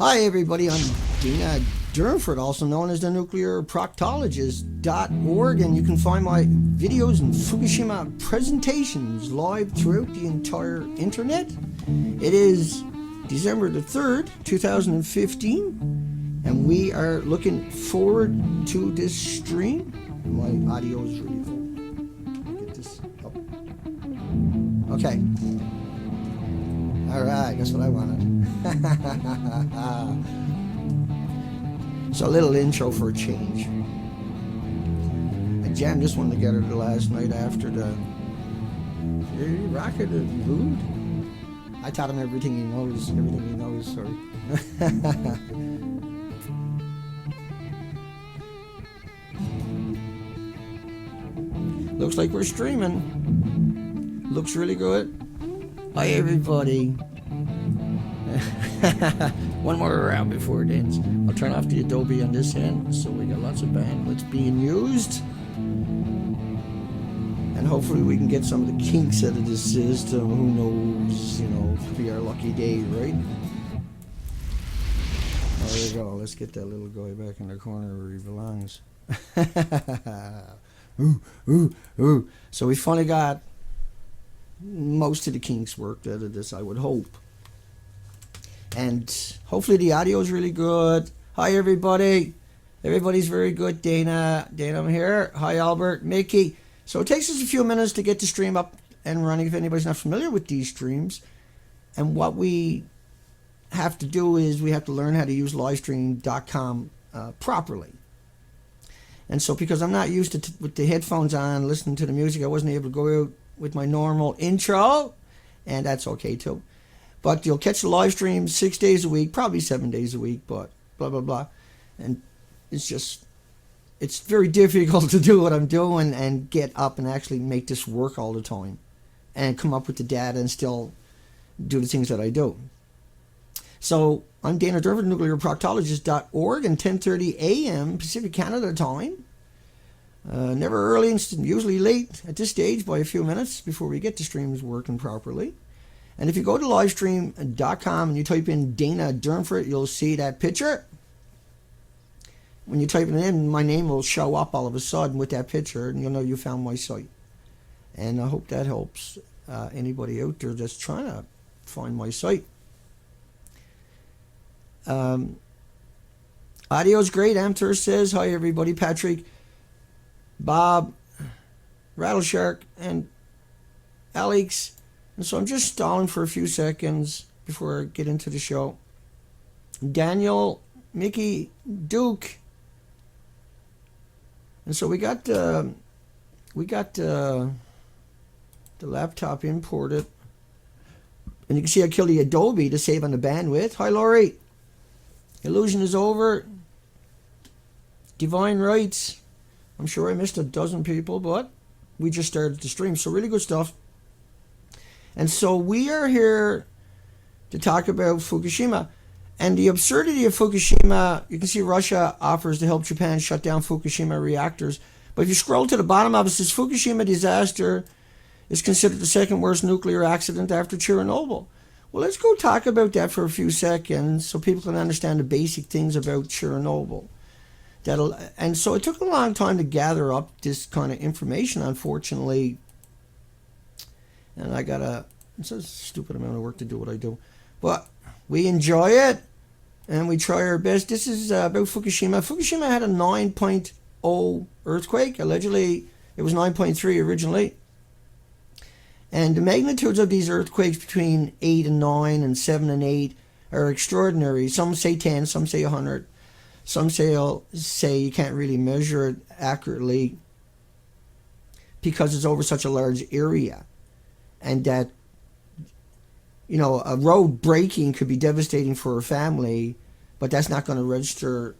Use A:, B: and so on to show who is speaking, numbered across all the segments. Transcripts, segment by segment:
A: Hi everybody, I'm Dana Durnford, also known as the nuclearproctologist.org, and you can find my videos and Fukushima presentations live throughout the entire internet. It is December the 3rd, 2015, and we are looking forward to this stream. My audio is really full. Get this up. Okay. Alright, that's what I wanted. So a little intro for a change. I jammed this one together the last night after the rocket mood. I taught him everything he knows, sorry. Looks like we're streaming. Looks really good. Hi everybody. One more round before it ends. I'll turn off the Adobe on this end so we got lots of bandwidth being used. And hopefully we can get some of the kinks out of this system. Who knows, could be our lucky day, right? There we go. Let's get that little guy back in the corner where he belongs. Ooh. So we finally got most of the kinks worked out of this, I would hope. And hopefully the audio is really good. Hi everybody. Everybody's very good. Dana, I'm here. Hi Albert, Mickey. So it takes us a few minutes to get the stream up and running if anybody's not familiar with these streams. And what we have to do is we have to learn how to use Livestream.com properly. And so because I'm not used to with the headphones on listening to the music, I wasn't able to go out with my normal intro, and that's okay too. But you'll catch the live stream 6 days a week, probably 7 days a week, but blah, blah, blah. And it's very difficult to do what I'm doing and get up and actually make this work all the time and come up with the data and still do the things that I do. So I'm Dana Durnford, nuclearproctologist.org, and 10:30 a.m. Pacific Canada time. Never early and usually late at this stage by a few minutes before we get the streams working properly. And if you go to livestream.com and you type in Dana Durnford, you'll see that picture. When you type it in, my name will show up all of a sudden with that picture, and you'll know you found my site. And I hope that helps anybody out there that's trying to find my site. Audio's great. Amter says, hi everybody. Patrick, Bob, Rattleshark, and Alex. And so I'm just stalling for a few seconds before I get into the show. Daniel, Mickey, Duke. And so we got the laptop imported. And you can see I killed the Adobe to save on the bandwidth. Hi Laurie. Illusion is over. Divine Rights. I'm sure I missed a dozen people, but we just started the stream. So really good stuff. And so we are here to talk about Fukushima. And the absurdity of Fukushima, you can see Russia offers to help Japan shut down Fukushima reactors. But if you scroll to the bottom of it, it says Fukushima disaster is considered the second worst nuclear accident after Chernobyl. Well, let's go talk about that for a few seconds so people can understand the basic things about Chernobyl. And so it took a long time to gather up this kind of information, unfortunately. And it's a stupid amount of work to do what I do. But we enjoy it, and we try our best. This is about Fukushima. Fukushima had a 9.0 earthquake. Allegedly, it was 9.3 originally. And the magnitudes of these earthquakes between 8 and 9 and 7 and 8 are extraordinary. Some say 10, some say 100. Some say you can't really measure it accurately because it's over such a large area. And that, a road breaking could be devastating for a family, but that's not going to register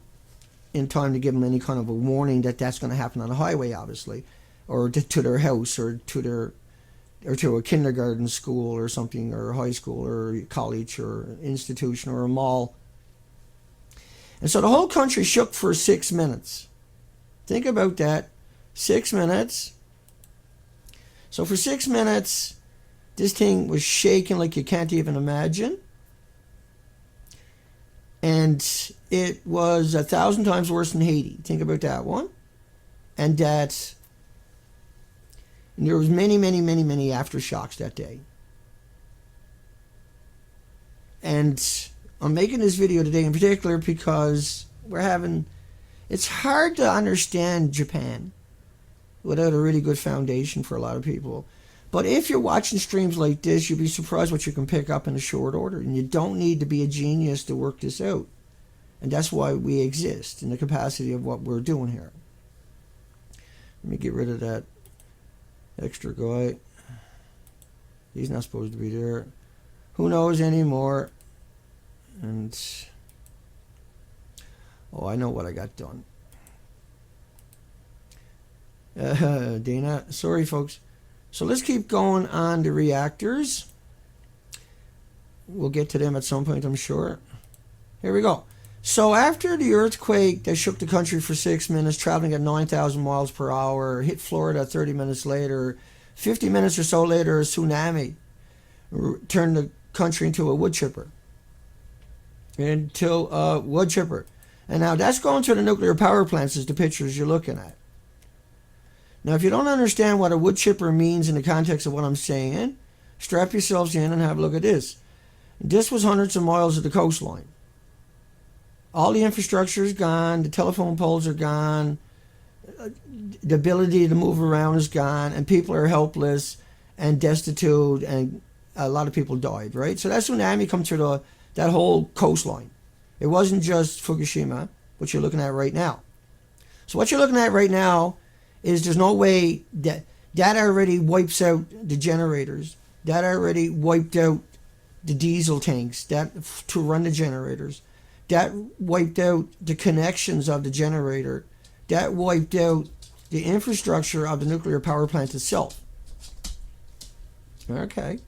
A: in time to give them any kind of a warning that that's going to happen on the highway, obviously, or to their house, or to a kindergarten school or something, or a high school or a college or an institution or a mall. And so the whole country shook for 6 minutes. Think about that. 6 minutes. So for 6 minutes, this thing was shaking like you can't even imagine. And it was 1,000 times worse than Haiti. Think about that one. And there was many aftershocks that day. And I'm making this video today in particular because it's hard to understand Japan without a really good foundation for a lot of people. But if you're watching streams like this, you'll be surprised what you can pick up in a short order. And you don't need to be a genius to work this out. And that's why we exist, in the capacity of what we're doing here. Let me get rid of that extra guy. He's not supposed to be there. Who knows anymore? And oh, I know what I got done. Dana, sorry folks. So let's keep going on the reactors. We'll get to them at some point, I'm sure. Here we go. So after the earthquake that shook the country for 6 minutes, traveling at 9,000 miles per hour, hit Florida 30 minutes later, 50 minutes or so later, a tsunami turned the country into a wood chipper. And now that's going to the nuclear power plants, is the pictures you're looking at. Now, if you don't understand what a wood chipper means in the context of what I'm saying, strap yourselves in and have a look at this. This was hundreds of miles of the coastline. All the infrastructure is gone. The telephone poles are gone. The ability to move around is gone. And people are helpless and destitute. And a lot of people died, right? So that tsunami come through that whole coastline. It wasn't just Fukushima, what you're looking at right now. So what you're looking at right now is there's no way that already wipes out the generators. That already wiped out the diesel tanks to run the generators. That wiped out the connections of the generator. That wiped out the infrastructure of the nuclear power plant itself. Okay.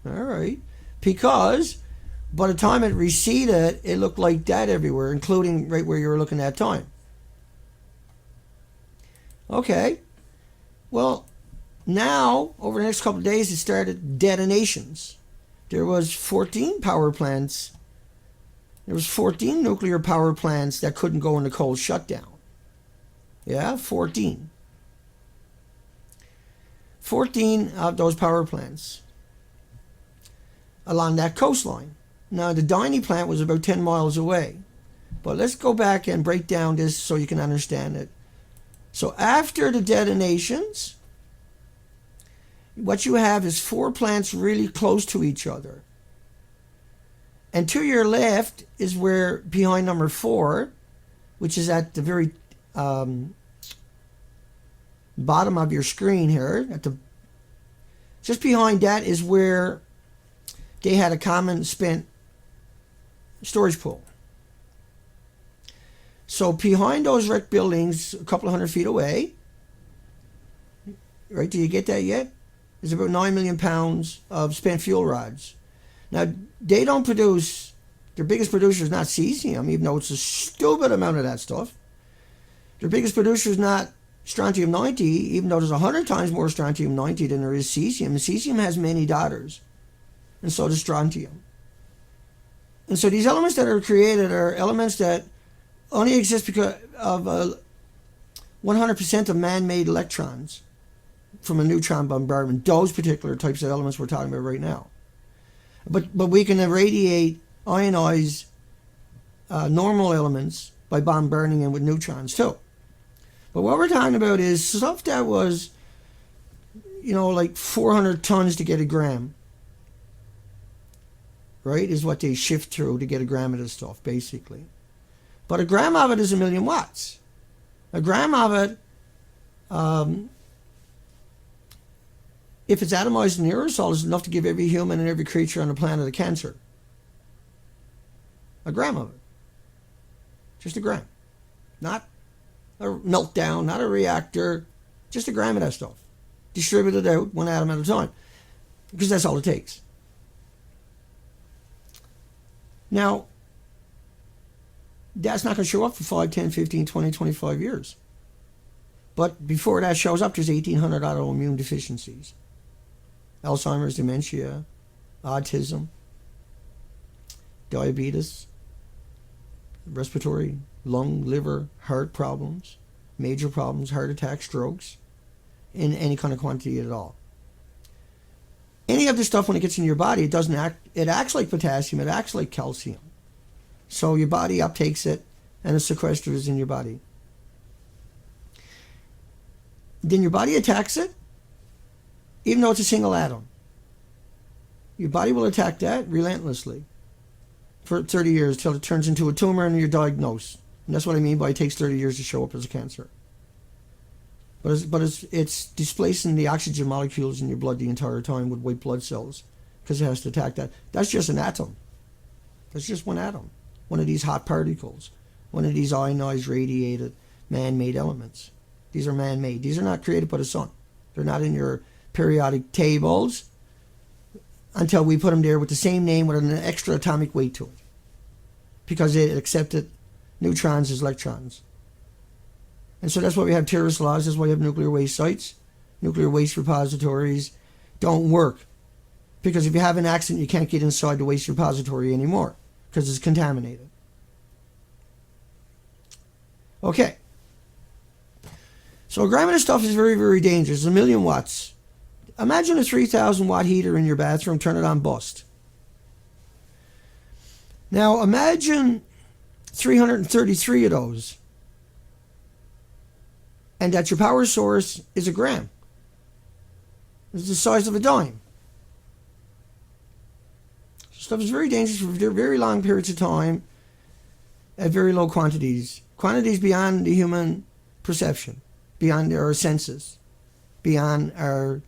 A: All right. Because by the time it receded, it looked like that everywhere, including right where you were looking at time. Okay. Well, now, over the next couple of days, it started detonations. There was 14 power plants. There was 14 nuclear power plants that couldn't go into cold shutdown. Yeah, 14. 14 of those power plants along that coastline. Now, the Diney plant was about 10 miles away. But let's go back and break down this so you can understand it. So after the detonations, what you have is 4 plants really close to each other. And to your left is where, behind number 4, which is at the very bottom of your screen here, just behind that is where they had a common spent storage pool. So behind those wrecked buildings, a couple of 100 feet away, right, do you get that yet? There's about 9 million pounds of spent fuel rods. Now, they don't produce, their biggest producer is not cesium, even though it's a stupid amount of that stuff. Their biggest producer is not strontium-90, even though there's 100 times more strontium-90 than there is cesium. And cesium has many daughters, and so does strontium. And so these elements that are created are elements that only exist because of 100% of man-made electrons from a neutron bombardment. Those particular types of elements we're talking about right now. But we can irradiate, ionize normal elements by bombarding them with neutrons too. But what we're talking about is stuff that was, like 400 tons to get a gram. Right, is what they shift through to get a gram of this stuff, basically. But a gram of it is 1 million watts. A gram of it, if it's atomized in the aerosol, is enough to give every human and every creature on the planet a cancer. A gram of it. Just a gram. Not a meltdown, not a reactor, just a gram of that stuff. Distributed out one atom at a time. Because that's all it takes. Now, that's not going to show up for 5, 10, 15, 20, 25 years. But before that shows up, there's 1,800 autoimmune deficiencies. Alzheimer's, dementia, autism, diabetes, respiratory, lung, liver, heart problems, major problems, heart attacks, strokes, in any kind of quantity at all. Any of this stuff, when it gets in your body, it acts like potassium, it acts like calcium. So your body uptakes it and it sequesters in your body. Then your body attacks it, even though it's a single atom. Your body will attack that relentlessly for 30 years till it turns into a tumor and you're diagnosed. And that's what I mean by it takes 30 years to show up as a cancer. But it's displacing the oxygen molecules in your blood the entire time with white blood cells because it has to attack that. That's just an atom. That's just one atom. One of these hot particles. One of these ionized, radiated, man-made elements. These are man-made. These are not created by the sun. They're not in your periodic tables until we put them there with the same name with an extra atomic weight to it. Because it accepted neutrons as electrons. And so that's why we have terrorist laws. That's why we have nuclear waste sites. Nuclear waste repositories don't work. Because if you have an accident, you can't get inside the waste repository anymore. Because it's contaminated. Okay. So a gram of this stuff is very, very dangerous. It's 1,000,000 watts. Imagine a 3,000 watt heater in your bathroom. Turn it on, bust. Now imagine 333 of those. And that your power source is a gram. It's the size of a dime. Stuff is very dangerous for very long periods of time at very low quantities. Quantities beyond the human perception, beyond our senses, beyond our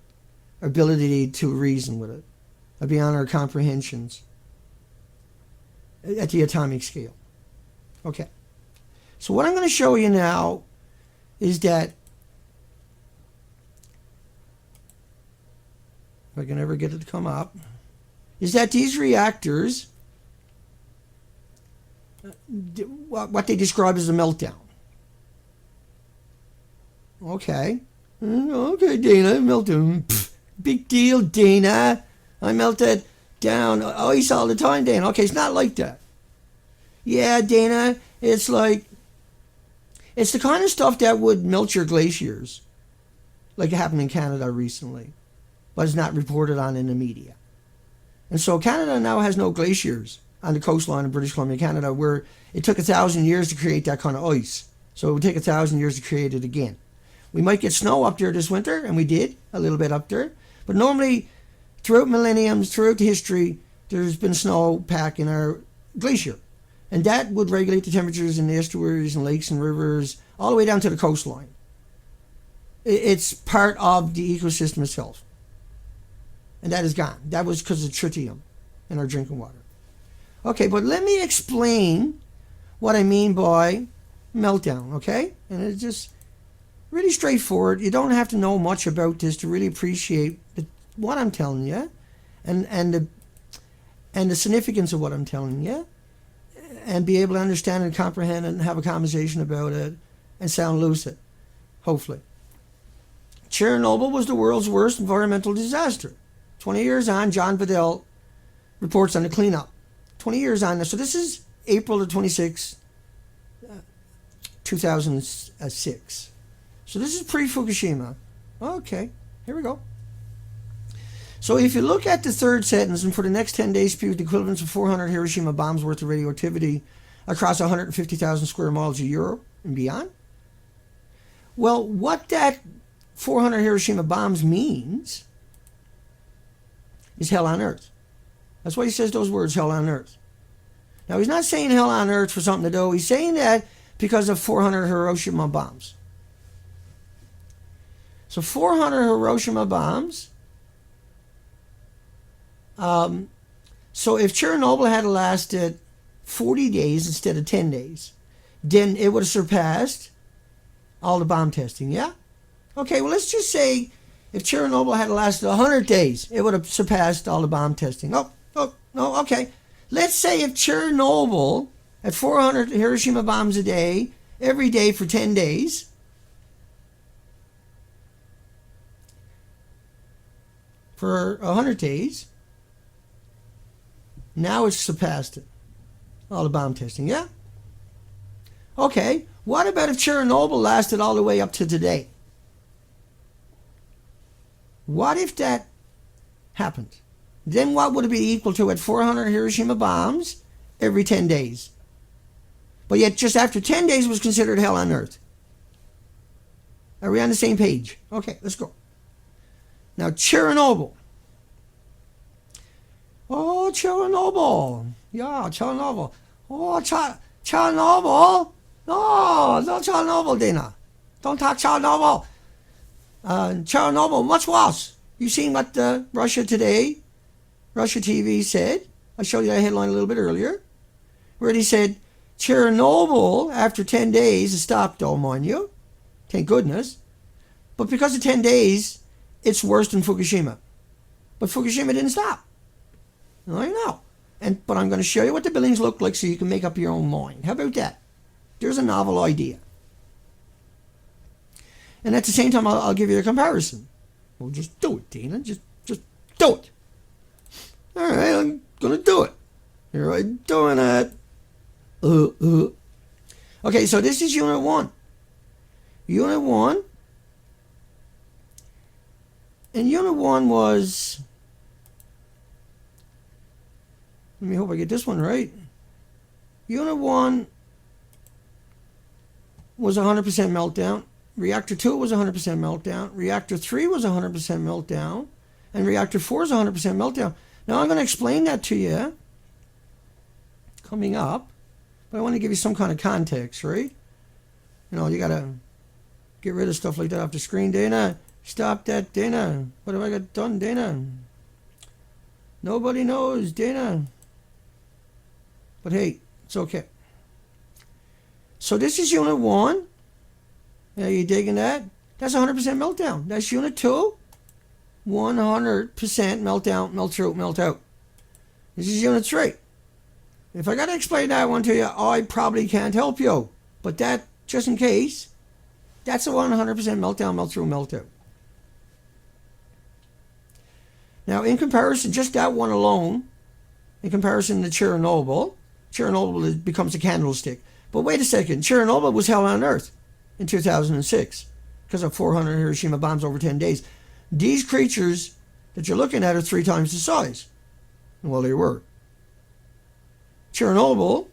A: ability to reason with it, beyond our comprehensions at the atomic scale. Okay. So what I'm going to show you now is that, if I can ever get it to come up, is that these reactors, what they describe as a meltdown. Okay. Okay, Dana, meltdown. Pfft, big deal, Dana. I melted down ice all the time, Dana. Okay, it's not like that. Yeah, Dana, it's like, it's the kind of stuff that would melt your glaciers, like it happened in Canada recently, but it's not reported on in the media. And so Canada now has no glaciers on the coastline of British Columbia, Canada, where it took 1,000 years to create that kind of ice. So it would take 1,000 years to create it again. We might get snow up there this winter, and we did, a little bit up there. But normally, throughout millenniums, throughout the history, there's been snow pack in our glacier. And that would regulate the temperatures in the estuaries and lakes and rivers all the way down to the coastline. It's part of the ecosystem itself. And that is gone. That was because of tritium in our drinking water. Okay, but let me explain what I mean by meltdown, okay? And it's just really straightforward. You don't have to know much about this to really appreciate what I'm telling you and the significance of what I'm telling you, and be able to understand and comprehend and have a conversation about it and sound lucid, hopefully. Chernobyl was the world's worst environmental disaster. 20 years on, John Vidal reports on the cleanup. 20 years on. So this is April the 26th, 2006. So this is pre-Fukushima. Okay, here we go. So if you look at the third sentence, and for the next 10 days spewed the equivalent of 400 Hiroshima bombs worth of radioactivity across 150,000 square miles of Europe and beyond. Well, what that 400 Hiroshima bombs means is hell on earth. That's why he says those words, hell on earth. Now, he's not saying hell on earth for something to do. He's saying that because of 400 Hiroshima bombs. So 400 Hiroshima bombs. So if Chernobyl had lasted 40 days instead of 10 days, then it would have surpassed all the bomb testing, yeah? Okay, well, let's just say if Chernobyl had lasted 100 days, it would have surpassed all the bomb testing. No, okay. Let's say if Chernobyl had 400 Hiroshima bombs a day, every day for 10 days, for 100 days, now it's surpassed it. All the bomb testing, yeah? Okay, what about if Chernobyl lasted all the way up to today? What if that happened? Then what would it be equal to at 400 Hiroshima bombs every 10 days? But yet just after 10 days was considered hell on earth. Are we on the same page? Okay, let's go. Now, Chernobyl. Oh, Chernobyl. Yeah, Chernobyl. Oh, Chernobyl. No, no Chernobyl, Dana. Don't talk Chernobyl. Chernobyl, much worse. You seen what Russia Today, Russia TV said? I showed you that headline a little bit earlier, where they said Chernobyl, after 10 days, has stopped, oh, mind you. Thank goodness. But because of 10 days, it's worse than Fukushima. But Fukushima didn't stop. I know. But I'm going to show you what the buildings look like so you can make up your own mind. How about that? There's a novel idea. And at the same time, I'll give you a comparison. Well, just do it, Dana. Just do it. All right, I'm going to do it. Here I'm doing it. Okay, so this is Unit 1. Unit 1. And Unit 1 was... Let me hope I get this one right. Unit 1 was 100% meltdown. Reactor 2 was 100% meltdown. Reactor 3 was 100% meltdown. And Reactor 4 is 100% meltdown. Now I'm going to explain that to you coming up. But I want to give you some kind of context, right? You know, you got to get rid of stuff like that off the screen. Dana, stop that, Dana. What have I got done, Dana? Nobody knows, Dana. But hey, it's okay. So this is Unit 1. Yeah, you digging that? That's 100% meltdown. That's Unit 2. 100% meltdown, melt through, melt out. This is Unit 3. If I got to explain that one to you, I probably can't help you. But that, just in case, that's a 100% meltdown, melt through, melt out. Now, in comparison, just that one alone, in comparison to Chernobyl becomes a candlestick. But wait a second, Chernobyl was hell on earth in 2006 because of 400 Hiroshima bombs over 10 days. These creatures that you're looking at are 3 times the size. Well, they were. Chernobyl,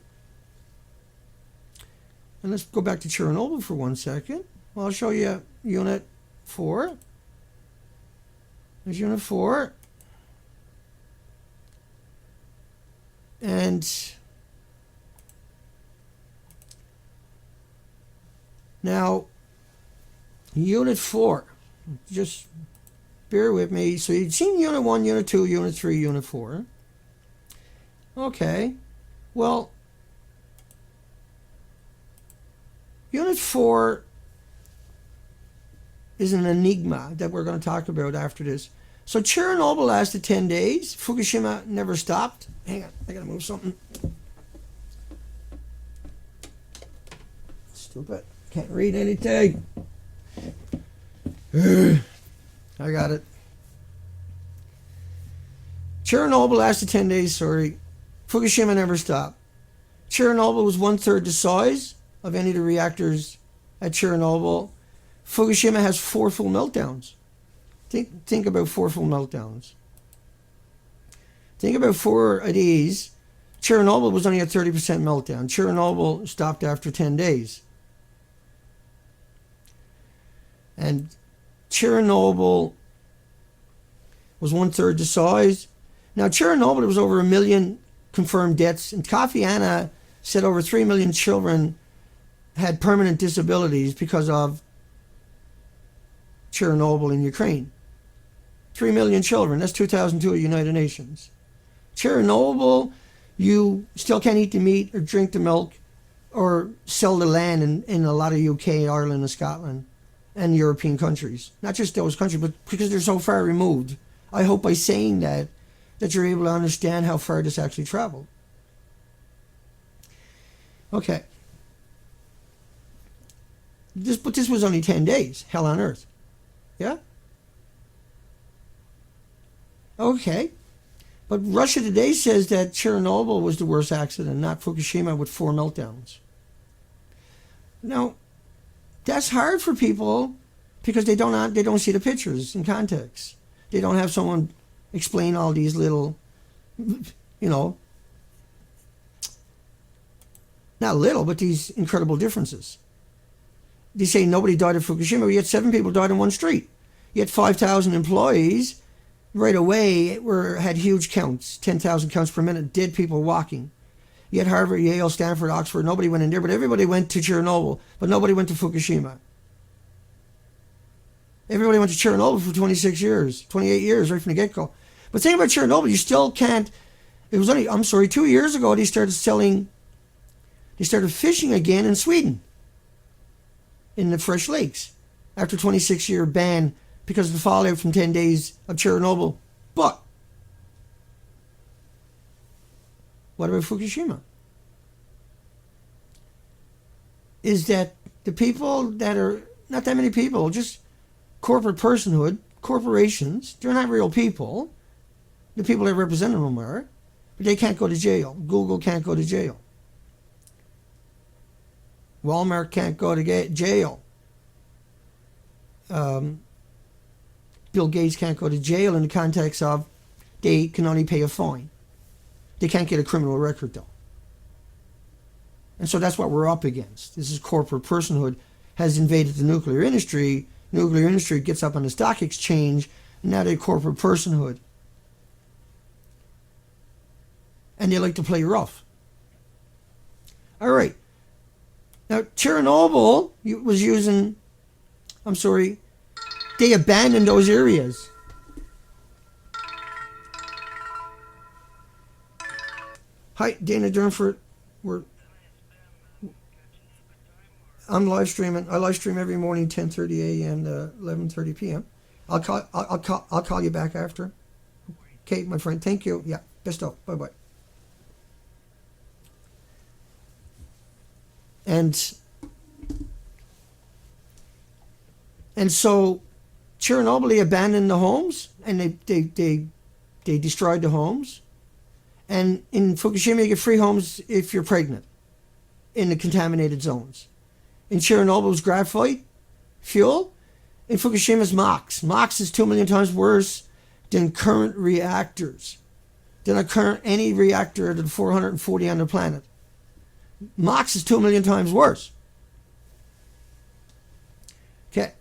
A: and let's go back to Chernobyl for 1 second. Well, I'll show you Unit 4. There's Unit 4. And now, Unit 4, just bear with me. So you've seen Unit 1, Unit 2, Unit 3, Unit 4. Okay. Well, Unit 4 is an enigma that we're going to talk about after this. So Chernobyl lasted 10 days. Fukushima never stopped. Hang on, I got to move something. Stupid. Can't read anything. I got it. Chernobyl lasted 10 days, sorry. Fukushima never stopped. Chernobyl was 1/3 the size of any of the reactors at Chernobyl. Fukushima has 4 full meltdowns. Think about 4 full meltdowns. Think about 4 of these. Chernobyl was only a 30% meltdown. Chernobyl stopped after 10 days. And Chernobyl was 1/3 the size. Now, Chernobyl, there was over 1 million confirmed deaths. And Kofi Annan said over 3 million children had permanent disabilities because of Chernobyl in Ukraine. 3 million children. That's 2002 at United Nations. Chernobyl, you still can't eat the meat or drink the milk or sell the land in a lot of UK, Ireland, and Scotland and European countries. Not just those countries, but because they're so far removed. I hope by saying that you're able to understand how far this actually traveled. Okay. But this was only 10 days. Hell on earth. Yeah? Okay. But Russia Today says that Chernobyl was the worst accident, not Fukushima with 4 meltdowns. Now, that's hard for people because they don't see the pictures in context. They don't have someone explain all these little, not little, but these incredible differences. They say nobody died at Fukushima, yet 7 people died in one street. Yet 5,000 employees right away had huge counts, 10,000 counts per minute, dead people walking. Yet Harvard, Yale, Stanford, Oxford, nobody went in there, but everybody went to Chernobyl, but nobody went to Fukushima. Everybody went to Chernobyl for 26 years, 28 years, right from the get-go. But the thing about Chernobyl, you still can't, it was only, 2 years ago, they started fishing again in Sweden, in the fresh lakes, after a 26-year ban because of the fallout from 10 days of Chernobyl. But what about Fukushima? Is that the people that are, not that many people, just corporate personhood, corporations, they're not real people. The people that represent them are, but they can't go to jail. Google can't go to jail. Walmart can't go to jail. Bill Gates can't go to jail in the context of they can only pay a fine. They can't get a criminal record though. And so that's what we're up against. This is corporate personhood has invaded the nuclear industry. Nuclear industry gets up on the stock exchange, and now they're corporate personhood. And they like to play rough. All right. Now, Chernobyl was using, they abandoned those areas. Hi, Dana Durnford. I'm live streaming. I live stream every morning, 10:30 a.m. to 11:30 p.m. I'll call you back after. Okay, my friend. Thank you. Yeah. Best of. Bye bye. And so Chernobyl, they abandoned the homes and they destroyed the homes. And in Fukushima, you get free homes if you're pregnant in the contaminated zones. In Chernobyl, it was graphite fuel. In Fukushima, it's MOX. MOX is 2 million times worse than current reactors, than any reactor at 440 on the planet. MOX is 2 million times worse. Okay.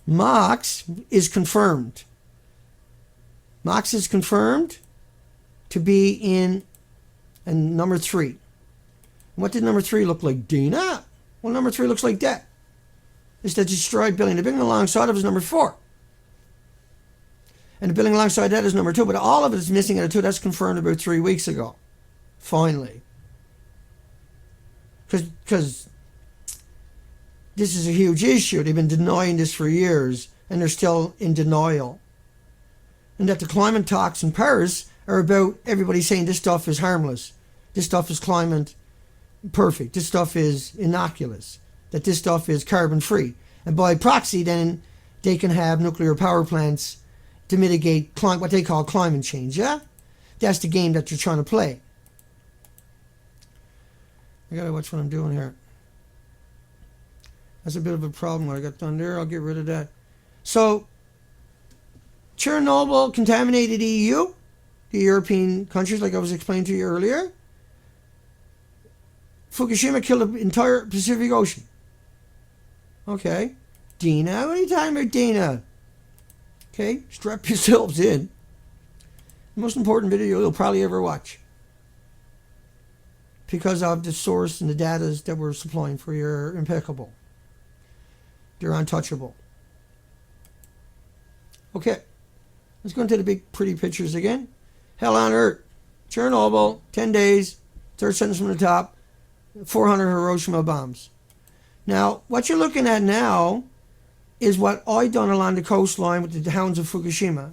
A: MOX is confirmed. MOX is confirmed to be in number 3. What did number 3 look like, Dina? Well, number 3 looks like that. It's the destroyed building. The building alongside of it is number 4. And the building alongside that is number 2. But all of it is missing at a 2. That's confirmed about 3 weeks ago. Finally. Because this is a huge issue. They've been denying this for years. And they're still in denial. And that the climate talks in Paris are about everybody saying this stuff is harmless. This stuff is climate perfect. This stuff is innocuous. That this stuff is carbon free. And by proxy, then they can have nuclear power plants to mitigate what they call climate change. Yeah? That's the game that you're trying to play. I gotta watch what I'm doing here. That's a bit of a problem. What I got done there, I'll get rid of that. So, Chernobyl contaminated EU, the European countries, like I was explaining to you earlier. Fukushima killed the entire Pacific Ocean. Okay. Dina? What are you talking about, Dina? Okay, strap yourselves in. The most important video you'll probably ever watch. Because of the source and the data that we're supplying for you are impeccable. They're untouchable. Okay. Let's go into the big pretty pictures again. Hell on Earth. Chernobyl, 10 days, third sentence from the top, 400 Hiroshima bombs. Now, what you're looking at now is what I done along the coastline with the hounds of Fukushima.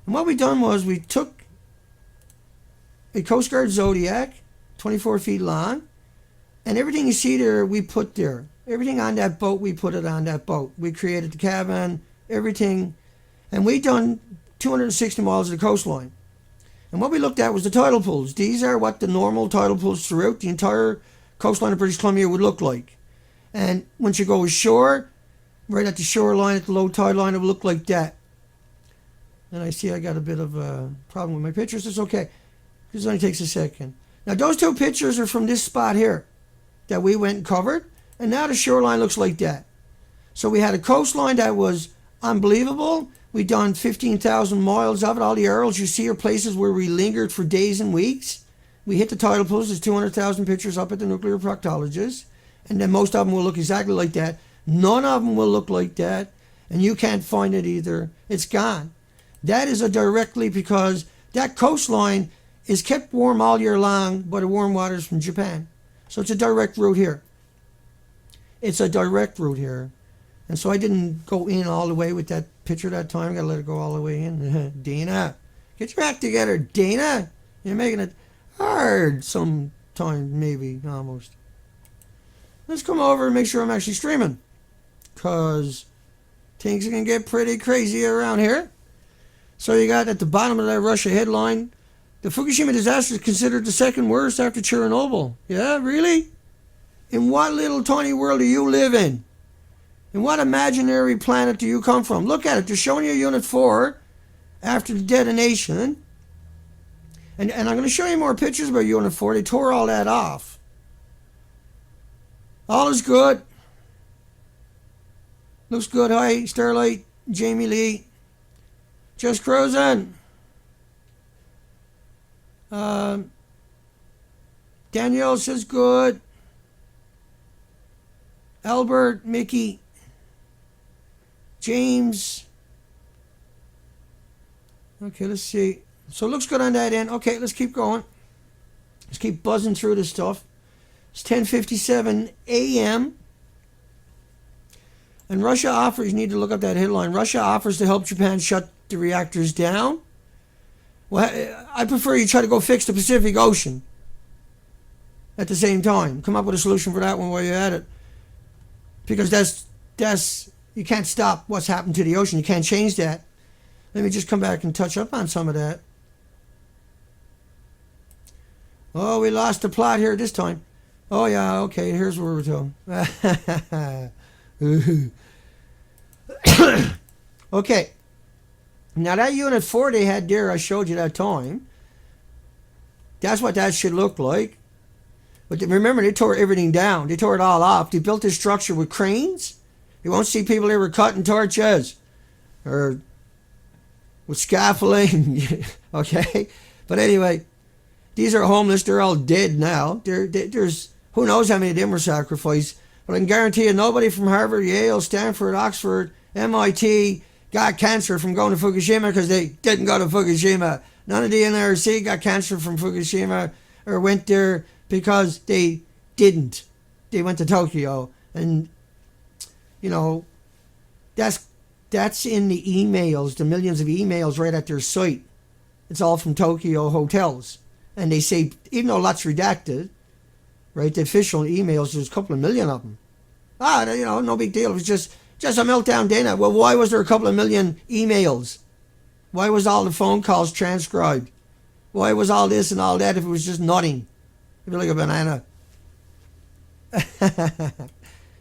A: And what we done was we took a Coast Guard Zodiac, 24 feet long, and everything you see there, we put there. Everything on that boat, we put it on that boat. We created the cabin, everything, and we done 260 miles of the coastline. And what we looked at was the tidal pools. These are what the normal tidal pools throughout the entire coastline of British Columbia would look like. And once you go ashore, right at the shoreline, at the low tide line, it will look like that. And I see I got a bit of a problem with my pictures. It's okay. This only takes a second. Now, those two pictures are from this spot here that we went and covered. And now the shoreline looks like that. So we had a coastline that was unbelievable. We done 15,000 miles of it. All the arrows you see are places where we lingered for days and weeks. We hit the tidal pools. There's 200,000 pictures up at the nuclear proctologist. And then most of them will look exactly like that. None of them will look like that. And you can't find it either. It's gone. That is a directly because that coastline is kept warm all year long by the warm waters from Japan. So it's a direct route here. It's a direct route here. And so I didn't go in all the way with that picture that time. I got to let it go all the way in. Dana, get your act together, Dana. You're making it hard sometimes, maybe, almost. Let's come over and make sure I'm actually streaming. Because things can get pretty crazy around here. So you got at the bottom of that Russia headline, the Fukushima disaster is considered the second worst after Chernobyl. Yeah, really? In what little tiny world do you live in? In what imaginary planet do you come from? Look at it. They're showing you Unit 4 after the detonation. And I'm going to show you more pictures about Unit 4. They tore all that off. All is good. Looks good. Hi, Starlight, Jamie Lee. Just cruising. Danielle says good. Albert, Mickey, James. Okay, let's see. So it looks good on that end. Okay, let's keep going. Let's keep buzzing through this stuff. It's 10:57 a.m. And Russia offers, you need to look up that headline, Russia offers to help Japan shut the reactors down. Well, I prefer you try to go fix the Pacific Ocean at the same time. Come up with a solution for that one while you're at it. Because that's you can't stop what's happened to the ocean. You can't change that. Let me just come back and touch up on some of that. Oh, we lost the plot here this time. Oh, yeah, okay, here's where we're going. Okay. Now, that Unit 4 they had there, I showed you that time. That's what that should look like. But remember, they tore everything down. They tore it all off. They built this structure with cranes. You won't see people there with cutting torches or with scaffolding. Okay? But anyway, these are homeless. They're all dead now. There's who knows how many of them were sacrificed. But I can guarantee you nobody from Harvard, Yale, Stanford, Oxford, MIT got cancer from going to Fukushima because they didn't go to Fukushima. None of the NRC got cancer from Fukushima or went there because they didn't. They went to Tokyo. And, you know, that's in the emails, the millions of emails right at their site. It's all from Tokyo hotels. And they say, even though lots redacted, right, the official emails, there's a couple of million of them. You know, no big deal. It was just a meltdown, Dana. Well, why was there a couple of million emails? Why was all the phone calls transcribed? Why was all this and all that if it was just nothing? It'd be like a banana.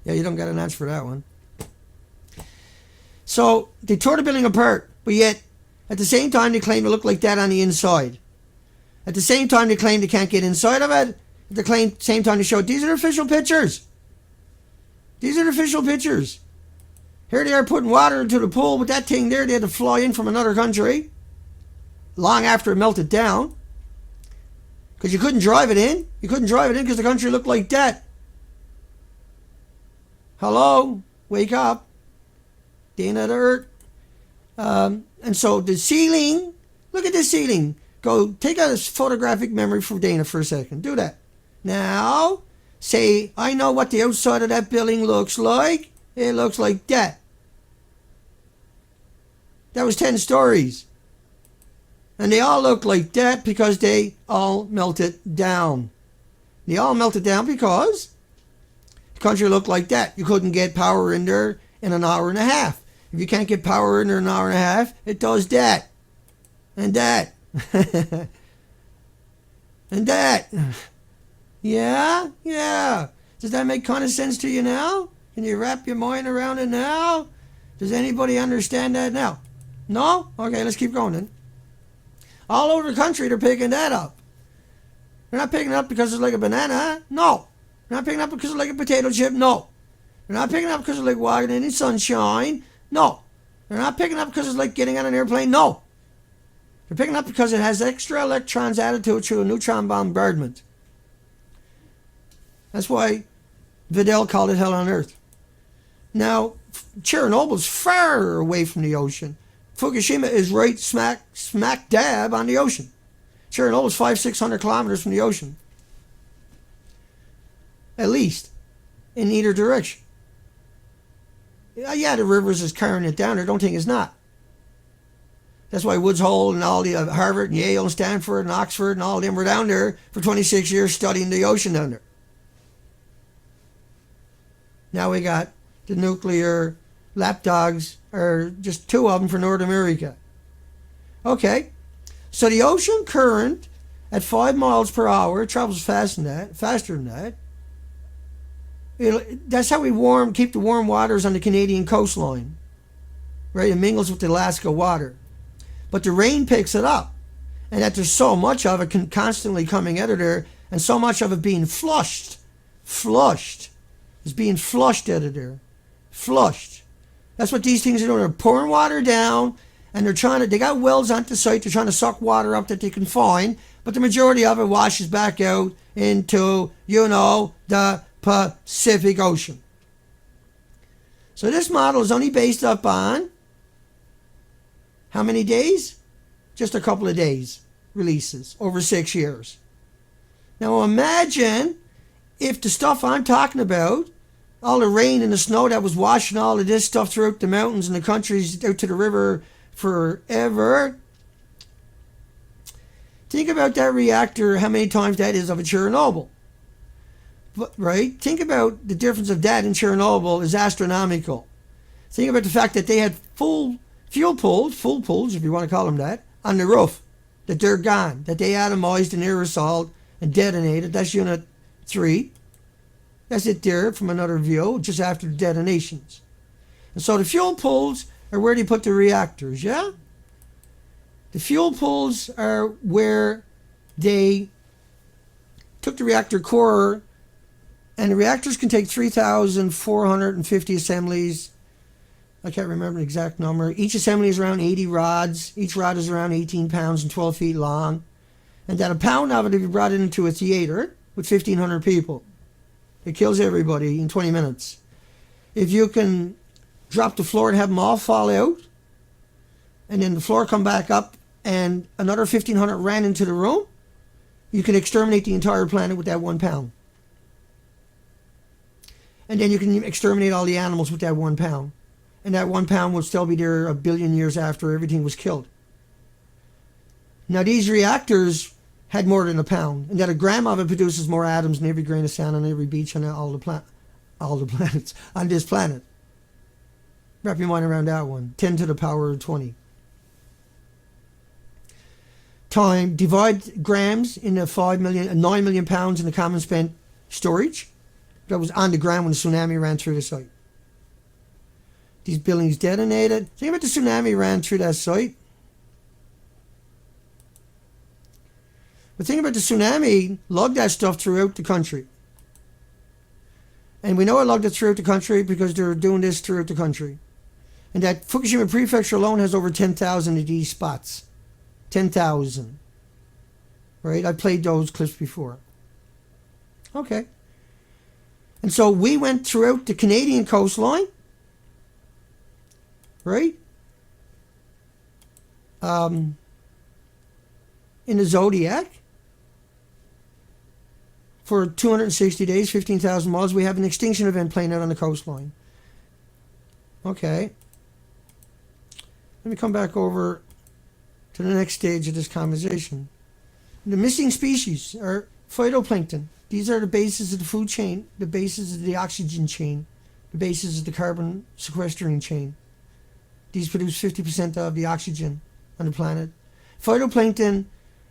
A: Yeah, you don't get an answer for that one. So they tore the building apart, but yet at the same time they claim to look like that on the inside. At the same time they claim they can't get inside of it. At the same time they show these are official pictures. These are official pictures. Here they are putting water into the pool, but that thing there they had to fly in from another country long after it melted down. Because you couldn't drive it in. You couldn't drive it in because the country looked like that. Hello? Wake up. Dana the Earth. And so the ceiling, look at the ceiling. Go take out a photographic memory from Dana for a second. Do that. Now, say, I know what the outside of that building looks like. It looks like that. That was 10 stories. And they all look like that because they all melted down. They all melted down because the country looked like that. You couldn't get power in there in an hour and a half. If you can't get power in there in an hour and a half, it does that. And that. And that. Yeah. Does that make kind of sense to you now? Can you wrap your mind around it now? Does anybody understand that now? No? Okay, let's keep going then. All over the country, they're picking that up. They're not picking it up because it's like a banana. No. They're not picking it up because it's like a potato chip. No. They're not picking it up because it's like walking in the sunshine. No. They're not picking it up because it's like getting on an airplane. No. They're picking it up because it has extra electrons added to it through a neutron bombardment. That's why Vidal called it hell on earth. Now, Chernobyl's far away from the ocean. Fukushima is right smack dab on the ocean. Chernobyl's 500-600 kilometers from the ocean. At least. In either direction. Yeah, the rivers is carrying it down. I don't think it's not. That's why Woods Hole and all the Harvard and Yale and Stanford and Oxford and all of them were down there for 26 years studying the ocean down there. Now we got the nuclear lapdogs, or just two of them for North America. Okay, so the ocean current at 5 miles per hour travels faster than that. That's how we keep the warm waters on the Canadian coastline. Right, it mingles with the Alaska water. But the rain picks it up. And that there's so much of it constantly coming out of there, and so much of it being flushed. It's being flushed out of there. Flushed. That's what these things are doing. They're pouring water down, and they got wells on the site. They're trying to suck water up that they can find, but the majority of it washes back out into, the Pacific Ocean. So this model is only based up on how many days? Just a couple of days releases over 6 years. Now imagine if the stuff I'm talking about, all the rain and the snow that was washing all of this stuff throughout the mountains and the countries out to the river forever. Think about that reactor, how many times that is of a Chernobyl. Right? Think about the difference of that in Chernobyl is astronomical. Think about the fact that they had full pools, if you want to call them that, on the roof. That they're gone. That they atomized and aerosoled and detonated. That's Unit 3. That's it there from another view, just after the detonations. And so the fuel pools are where they put the reactors, yeah? The fuel pools are where they took the reactor core, and the reactors can take 3,450 assemblies. I can't remember the exact number. Each assembly is around 80 rods. Each rod is around 18 pounds and 12 feet long. And that a pound of it if you brought it into a theater with 1,500 people. It kills everybody in 20 minutes. If you can drop the floor and have them all fall out, and then the floor come back up and another 1,500 ran into the room, you can exterminate the entire planet with that 1 pound. And then you can exterminate all the animals with that 1 pound. And that 1 pound will still be there a billion years after everything was killed. Now these reactors had more than a pound, and that a gram of it produces more atoms than every grain of sand on every beach on all the planets on this planet. Wrap your mind around that one. 10 to the power of 20. Time, divide grams into 9 million pounds in the common spent storage that was on the ground when the tsunami ran through the site. These buildings detonated. Think about the tsunami ran through that site. But think about the tsunami lugged that stuff throughout the country. And we know it lugged it throughout the country because they're doing this throughout the country. And that Fukushima prefecture alone has over 10,000 of these spots. 10,000. Right? I played those clips before. Okay. And so we went throughout the Canadian coastline. Right? In the Zodiac. For 260 days, 15,000 miles, we have an extinction event playing out on the coastline. Okay. Let me come back over to the next stage of this conversation. The missing species are phytoplankton. These are the bases of the food chain, the bases of the oxygen chain, the bases of the carbon sequestering chain. These produce 50% of the oxygen on the planet. Phytoplankton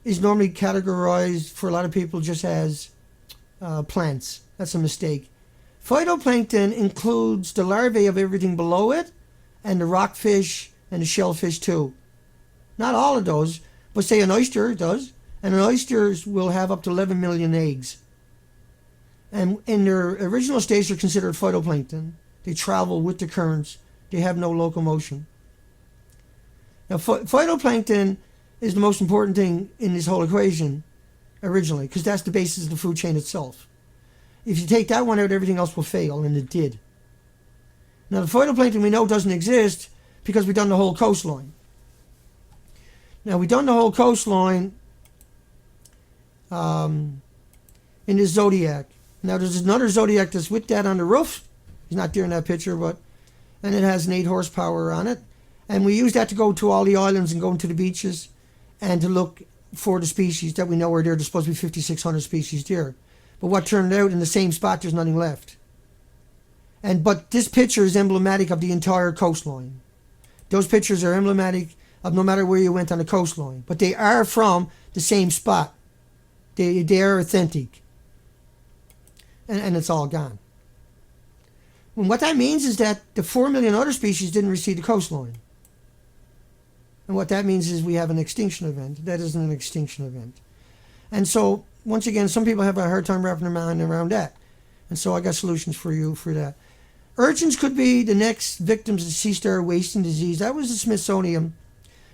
A: is normally categorized for a lot of people just as plants. That's a mistake. Phytoplankton includes the larvae of everything below it, and the rockfish and the shellfish too. Not all of those, but say an oyster does, and an oyster will have up to 11 million eggs. And in their original stage, they're considered phytoplankton. They travel with the currents. They have no locomotion. Now, phytoplankton is the most important thing in this whole equation originally, because that's the basis of the food chain itself. If you take that one out, everything else will fail, and it did. Now, the phytoplankton we know doesn't exist because we've done the whole coastline. Now, we've done the whole coastline in the zodiac. Now, there's another zodiac that's with that on the roof. He's not there in that picture, and it has an 8 horsepower on it. And we use that to go to all the islands and go into the beaches and to look for the species that we know are there. There's supposed to be 5,600 species there. But what turned out, in the same spot, there's nothing left. But this picture is emblematic of the entire coastline. Those pictures are emblematic of no matter where you went on the coastline. But they are from the same spot. They are authentic. And it's all gone. And what that means is that the 4 million other species didn't receive the coastline. And what that means is we have an extinction event. That isn't an extinction event. And so, once again, some people have a hard time wrapping their mind around that. And so I got solutions for you for that. Urchins could be the next victims of sea star wasting disease. That was the Smithsonian.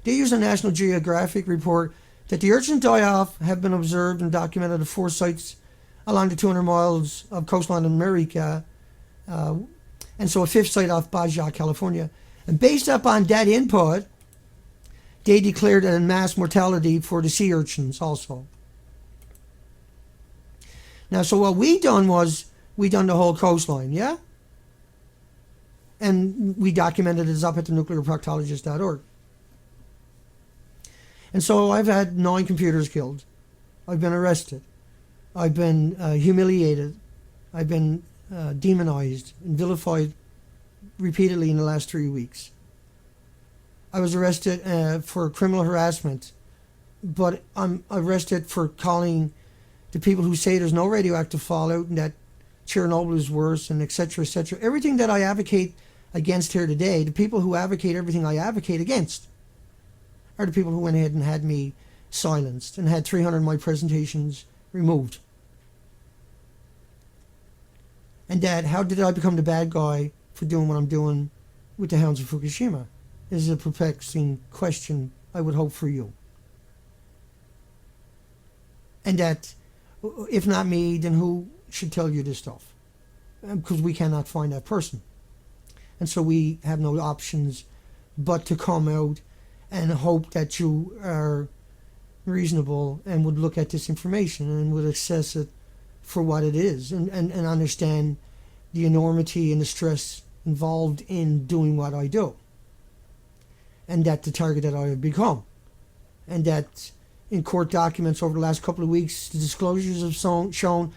A: They used a National Geographic report that the urchin die-off have been observed and documented at 4 sites along the 200 miles of coastline in America. And so a 5th site off Baja, California. And based upon that input, they declared a mass mortality for the sea urchins also. Now, so what we done was, we done the whole coastline, yeah? And we documented it up at the nuclearproctologist.org. And so I've had 9 computers killed. I've been arrested. I've been humiliated. I've been demonized and vilified repeatedly in the last 3 weeks. I was arrested for criminal harassment, but I'm arrested for calling the people who say there's no radioactive fallout and that Chernobyl is worse, and etc., etc. Everything that I advocate against here today, the people who advocate everything I advocate against, are the people who went ahead and had me silenced and had 300 of my presentations removed. And that, how did I become the bad guy for doing what I'm doing with the hounds of Fukushima? Is a perplexing question, I would hope, for you. And that, if not me, then who should tell you this stuff? Because we cannot find that person. And so we have no options but to come out and hope that you are reasonable and would look at this information and would assess it for what it is, and understand the enormity and the stress involved in doing what I do. And that the target that I have become. And that in court documents over the last couple of weeks, the disclosures have shown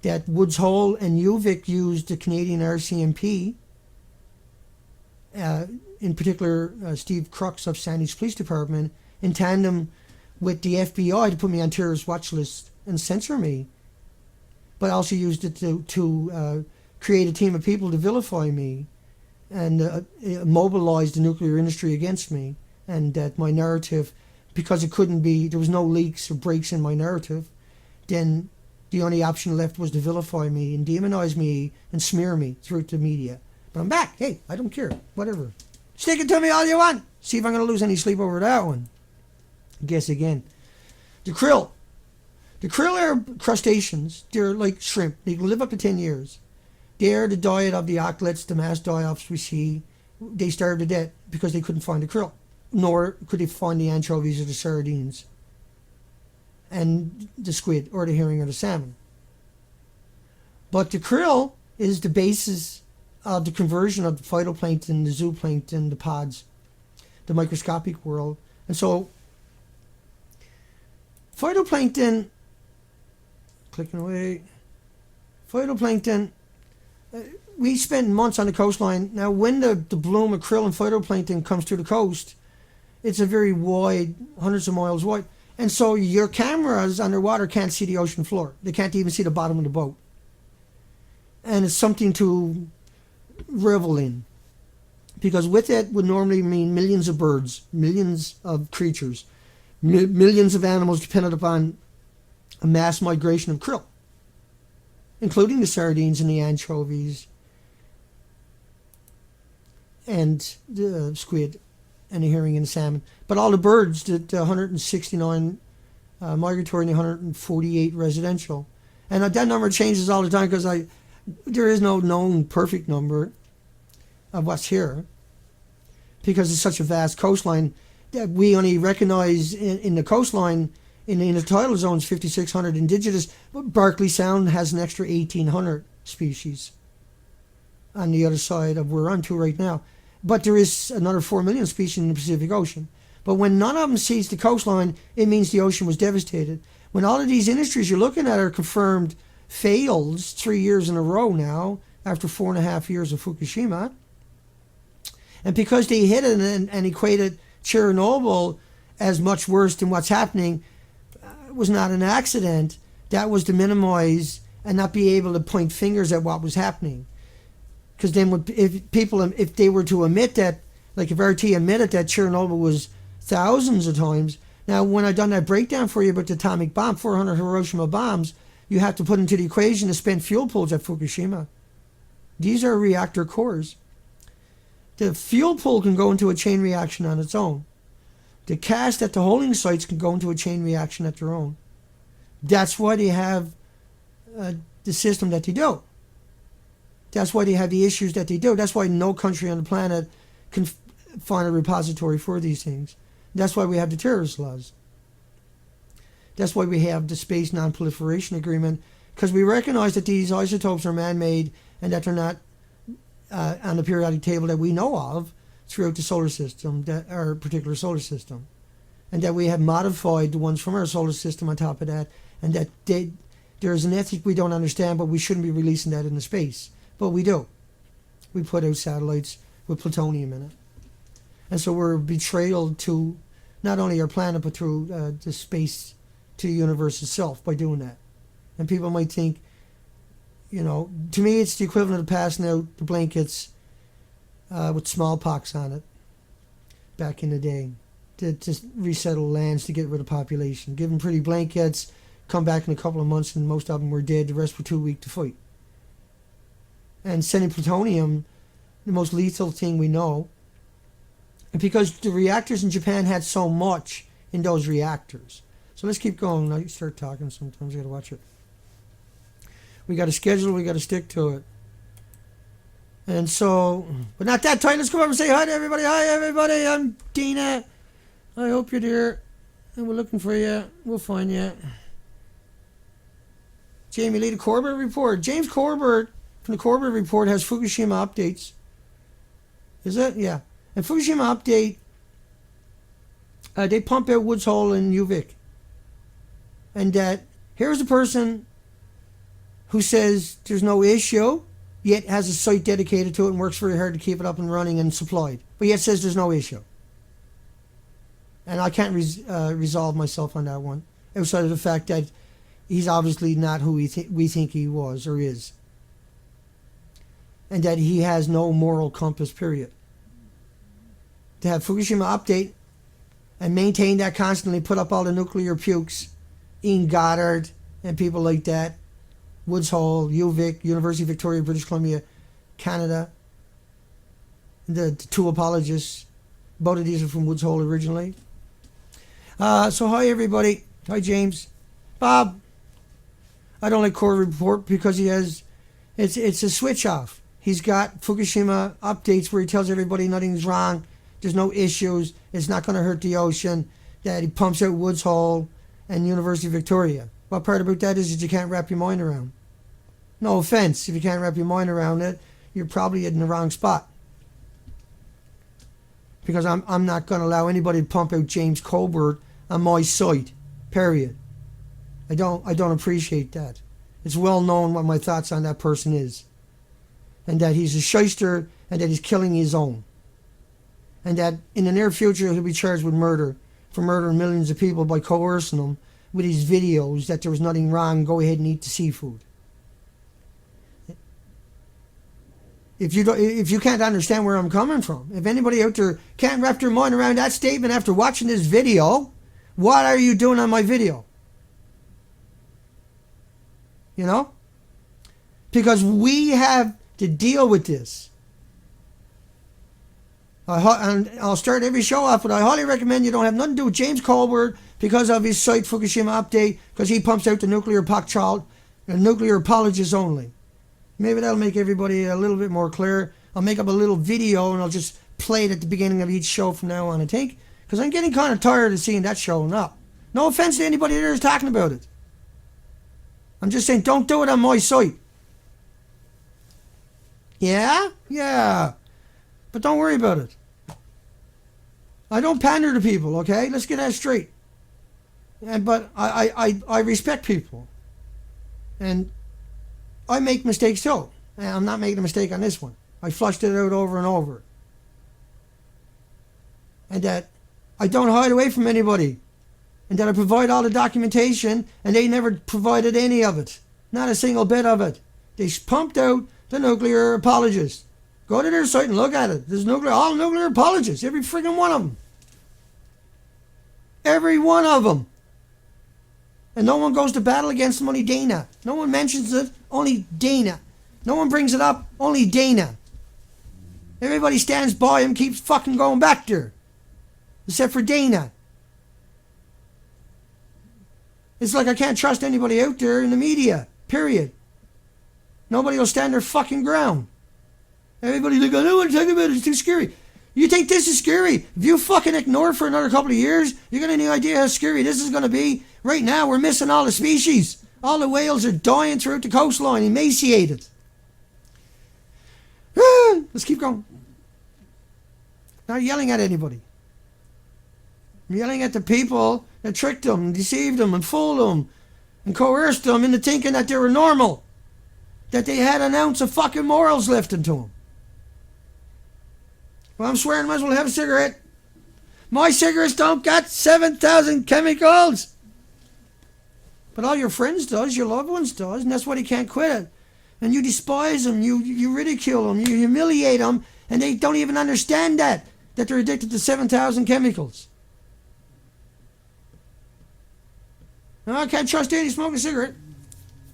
A: that Woods Hole and UVic used the Canadian RCMP, in particular Steve Crooks of Sandy's Police Department, in tandem with the FBI to put me on terrorist watch list and censor me, but also used it to create a team of people to vilify me and mobilize the nuclear industry against me, and that my narrative, because it couldn't be, there was no leaks or breaks in my narrative, then the only option left was to vilify me and demonize me and smear me through the media. But I'm back. Hey, I don't care. Whatever. Stick it to me all you want. See if I'm going to lose any sleep over that one. Guess again. The krill. The krill are crustaceans. They're like shrimp. They can live up to 10 years. They're the diet of the auklets, the mass die-offs we see. They starved to death because they couldn't find the krill. Nor could they find the anchovies or the sardines. And the squid or the herring or the salmon. But the krill is the basis of the conversion of the phytoplankton, the zooplankton, the pods, the microscopic world. And so phytoplankton, clicking away, phytoplankton, we spend months on the coastline. Now when the bloom of krill and phytoplankton comes to the coast, it's a very wide, hundreds of miles wide. And so your cameras underwater can't see the ocean floor. They can't even see the bottom of the boat. and it's something to revel in. Because with it would normally mean millions of birds, millions of creatures, millions of animals dependent upon a mass migration of krill, including the sardines and the anchovies and the squid and the herring and the salmon. But all the birds, the 169 migratory and the 148 residential. And that number changes all the time because there is no known perfect number of what's here, because it's such a vast coastline that we only recognize in the coastline, in the tidal zones, 5,600 indigenous. But Berkeley Sound has an extra 1,800 species on the other side of where we're onto right now. But there is another 4 million species in the Pacific Ocean. But when none of them sees the coastline, it means the ocean was devastated. When all of these industries you're looking at are confirmed fails 3 years in a row now, after 4.5 years of Fukushima, and because they hit it and equated Chernobyl as much worse than what's happening, it was not an accident. That was to minimize and not be able to point fingers at what was happening. Because then if they were to admit that, like if RT admitted that Chernobyl was thousands of times. Now, when I done that breakdown for you about the atomic bomb, 400 Hiroshima bombs, you have to put into the equation the spent fuel pools at Fukushima. These are reactor cores. The fuel pool can go into a chain reaction on its own. The cast at the holding sites can go into a chain reaction at their own. That's why they have the system that they do. That's why they have the issues that they do. That's why no country on the planet can find a repository for these things. That's why we have the terrorist laws. That's why we have the Space Non-Proliferation Agreement, because we recognize that these isotopes are man-made and that they're not on the periodic table that we know of throughout the solar system, our particular solar system, and that we have modified the ones from our solar system on top of that, and that there's an ethic we don't understand, but we shouldn't be releasing that into space. But we do. We put out satellites with plutonium in it. And so we're a betrayal to not only our planet, but through the space, to the universe itself by doing that. And people might think, to me it's the equivalent of passing out the blankets with smallpox on it back in the day to resettle lands, to get rid of population. Give them pretty blankets, come back in a couple of months and most of them were dead, the rest were too weak to fight. And sending plutonium, the most lethal thing we know, and because the reactors in Japan had so much in those reactors. So let's keep going. Now you start talking sometimes, you gotta watch it. We got a schedule, we got to stick to it. And so, but not that tight. Let's come up and say hi to everybody. Hi, everybody. I'm Dina. I hope you're there. And we're looking for you. We'll find you. Jamie Lee, the Corbett Report. James Corbett from the Corbett Report has Fukushima updates. Is it? Yeah. And Fukushima update, they pump out Woods Hole in UVic. And that here's a person who says there's no issue, yet has a site dedicated to it and works very hard to keep it up and running and supplied, but yet says there's no issue. And I can't resolve myself on that one, outside of the fact that he's obviously not who we think he was or is. And that he has no moral compass, period. To have Fukushima update and maintain that constantly, put up all the nuclear pukes, Ian Goddard and people like that, Woods Hole, UVic, University of Victoria, British Columbia, Canada. The two apologists, both of these are from Woods Hole originally. So hi everybody. Hi James. Bob. I don't like Core Report because he has, it's a switch off. He's got Fukushima updates where he tells everybody nothing's wrong, there's no issues, it's not going to hurt the ocean, that he pumps out Woods Hole and University of Victoria. What part about that is that you can't wrap your mind around. No offense, if you can't wrap your mind around it, you're probably in the wrong spot. Because I'm not going to allow anybody to pump out James Colbert on my site, period. I don't appreciate that. It's well known what my thoughts on that person is. And that he's a shyster and that he's killing his own. And that in the near future he'll be charged with murder for murdering millions of people by coercing them with these videos that there was nothing wrong, go ahead and eat the seafood. if you can't understand where I'm coming from, if anybody out there can't wrap their mind around that statement after watching this video, what are you doing on my video? You know? Because we have to deal with this. And I'll start every show off, but I highly recommend you don't have nothing to do with James Colbert because of his site Fukushima update, because he pumps out the nuclear nuclear apologists only. Maybe that'll make everybody a little bit more clear. I'll make up a little video and I'll just play it at the beginning of each show from now on, I think, because I'm getting kind of tired of seeing that showing up. No offense to anybody that is talking about it. I'm just saying, don't do it on my site. Yeah? Yeah. But don't worry about it. I don't pander to people, okay? Let's get that straight. But I respect people. And I make mistakes too. And I'm not making a mistake on this one. I flushed it out over and over. And that I don't hide away from anybody. And that I provide all the documentation, and they never provided any of it. Not a single bit of it. They pumped out the nuclear apologists. Go to their site and look at it. There's all nuclear apologists. Every friggin' one of them. Every one of them. And no one goes to battle against them, only Dana. No one mentions it, only Dana. No one brings it up, only Dana. Everybody stands by him, keeps fucking going back there. Except for Dana. It's like I can't trust anybody out there in the media. Period. Nobody will stand their fucking ground. Everybody's like, I don't want to talk about it, it's too scary. You think this is scary? If you fucking ignore it for another couple of years, you're going to have any idea how scary this is going to be. Right now, we're missing all the species. All the whales are dying throughout the coastline, emaciated. Let's keep going. Not yelling at anybody. I'm yelling at the people that tricked them, deceived them, and fooled them, and coerced them into thinking that they were normal. That they had an ounce of fucking morals left into them. Well, I'm swearing, might as well have a cigarette. My cigarettes don't got 7,000 chemicals. But all your friends does, your loved ones does, and that's why they can't quit it. And you despise them, you ridicule them, you humiliate them, and they don't even understand that they're addicted to 7,000 chemicals. No, I can't trust Danny smoking a cigarette.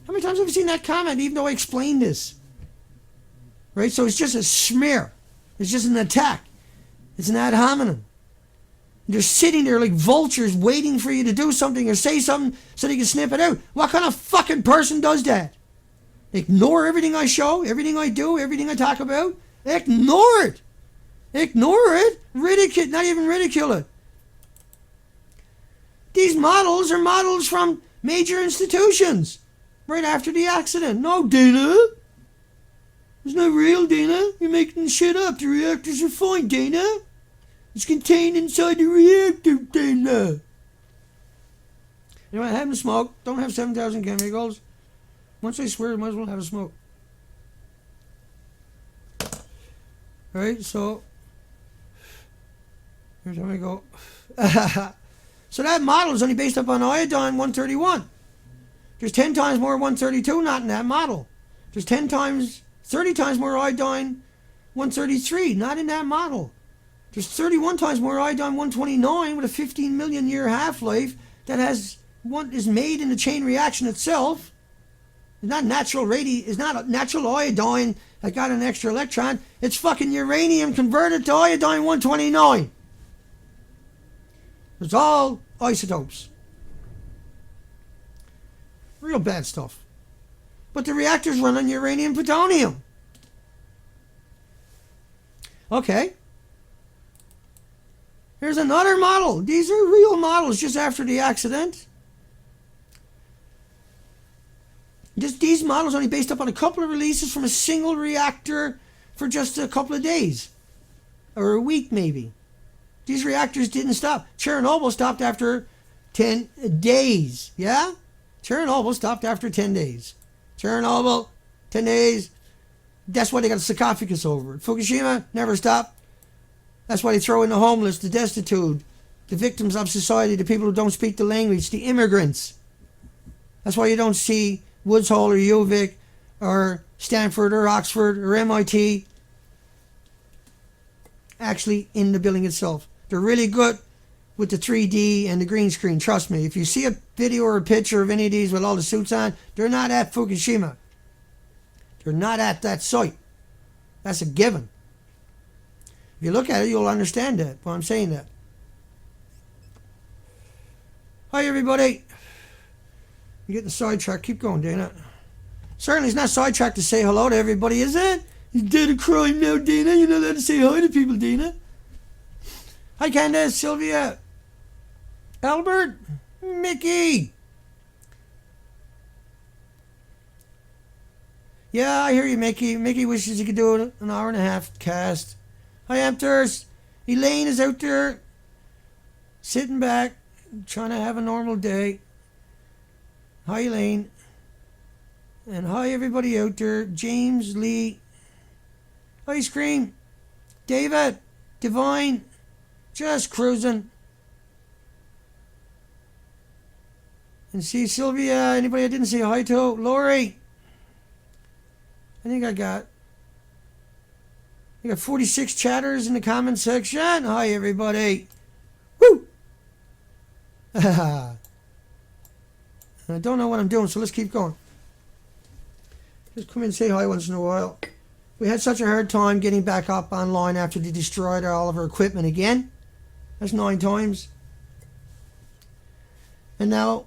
A: How many times have you seen that comment, even though I explained this? Right, so it's just a smear. It's just an attack. It's an ad hominem. They're sitting there like vultures waiting for you to do something or say something so they can snip it out. What kind of fucking person does that? Ignore everything I show, everything I do, everything I talk about. Ignore it. Ignore it. Ridicule, not even ridicule it. These models are models from major institutions right after the accident. No, Dana. It's not real, Dana. You're making shit up. The reactors are fine, Dana. It's contained inside the reactor, Dana. You know what? Have a smoke. Don't have 7,000 chemicals. Once I swear, I might as well have a smoke. Right, so here's how I go. So that model is only based up on iodine 131. There's 10 times more 132 not in that model. There's 30 times more iodine 133 not in that model. There's 31 times more iodine 129 with a 15 million year half-life that is made in the chain reaction itself. It's not it's not a natural iodine that got an extra electron. It's fucking uranium converted to iodine 129. It's all isotopes. Real bad stuff. But the reactors run on uranium plutonium. Okay. Here's another model. These are real models just after the accident. These models are only based up on a couple of releases from a single reactor for just a couple of days. Or a week, maybe. These reactors didn't stop. Chernobyl stopped after 10 days. Yeah? Chernobyl stopped after 10 days. Chernobyl, 10 days. That's why they got a sarcophagus over it. Fukushima never stopped. That's why they throw in the homeless, the destitute, the victims of society, the people who don't speak the language, the immigrants. That's why you don't see Woods Hole or UVic or Stanford or Oxford or MIT actually in the building itself. They're really good with the 3D and the green screen. Trust me. If you see a video or a picture of any of these with all the suits on, they're not at Fukushima. They're not at that site. That's a given. If you look at it, you'll understand that. Why I'm saying that. Hi, everybody. You're getting sidetracked. Keep going, Dana. Certainly, it's not sidetracked to say hello to everybody, is it? You're dead of crime now, Dana. You're not allowed to say hi to people, Dana. Hi, Candace, Sylvia, Albert, Mickey. Yeah, I hear you, Mickey. Mickey wishes he could do an hour and a half cast. Hi, Amters. Elaine is out there sitting back, trying to have a normal day. Hi, Elaine. And hi, everybody out there. James, Lee. Ice Cream. David. Divine. Just cruising. And see Sylvia. Anybody I didn't say hi to? Lori. I think I got 46 chatters in the comment section. Hi, everybody. Woo! I don't know what I'm doing, so let's keep going. Just come in and say hi once in a while. We had such a hard time getting back up online after they destroyed all of our equipment again. That's 9 times. And now,